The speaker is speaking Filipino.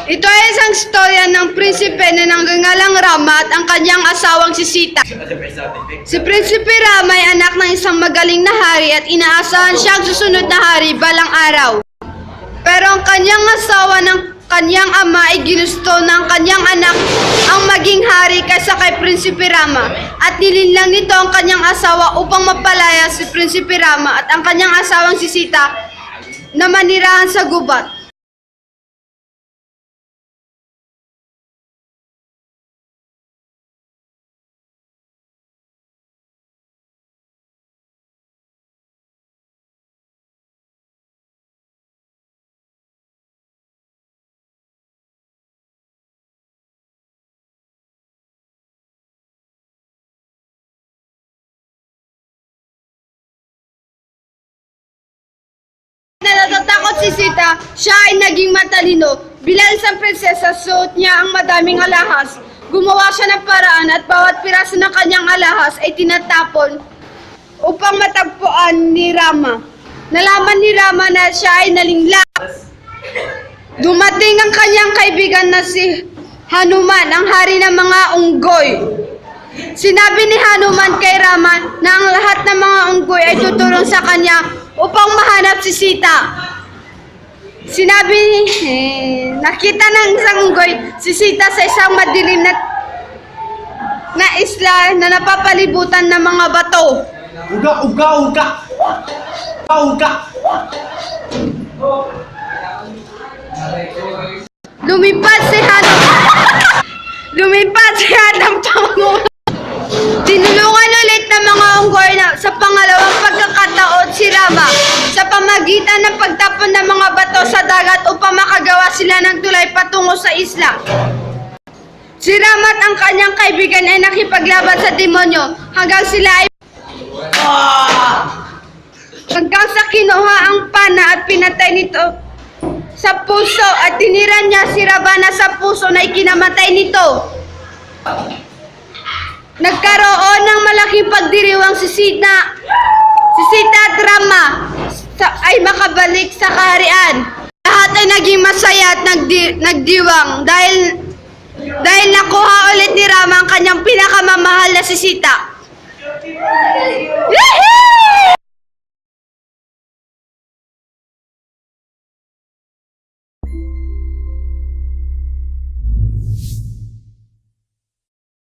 Ito ay isang storya ng prinsipe na nangangalang Rama at ang kanyang asawang si Sita. Si Prinsipe Rama ay anak ng isang magaling na hari at inaasahan siyang susunod na hari balang araw. Pero ang kanyang asawa ng kanyang ama ay ginusto ng kanyang anak ang maging hari kaysa kay Prinsipe Rama at nilinlang nito ang kanyang asawa upang mapalaya si Prinsipe Rama at ang kanyang asawang si Sita na manirahan sa gubat. Na natatakot si Sita, siya ay naging matalino. Bilang isang prinsesa, suot niya ang madaming alahas. Gumawa siya ng paraan at bawat piraso ng kanyang alahas ay tinatapon upang matagpuan ni Rama. Nalaman ni Rama na siya ay nalingla. Dumating ang kanyang kaibigan na si Hanuman, ang hari ng mga unggoy. Sinabi ni Hanuman kay Rama na ang lahat ng mga unggoy ay tutulong sa kanya upang mahanap si Sita. Nakita ng isang unggoy si Sita sa isang madilim na isla na napapalibutan ng mga bato. Uga, uga, uga. Uga. Lumipad si Hanum pangulo. Tinulungan ulit ng mga unggoy sa pangalawang pagkakataon si Rama sa pamagitan ng pagtapon ng mga bato sa dagat upang makagawa sila ng tulay patungo sa isla. Si Rama at ang kanyang kaibigan ay nakipaglaban sa demonyo hanggang sa kinuha ang pana at pinatay nito sa puso at tinira niya si Ravana sa puso na ikinamatay nito. Nagkaroon ng malaking pagdiriwang si Sita at Rama ay makabalik sa kaharian. Lahat ay naging masaya at nagdiwang dahil nakuha ulit ni Rama ang kanyang pinakamamahal na si Sita. Yehey!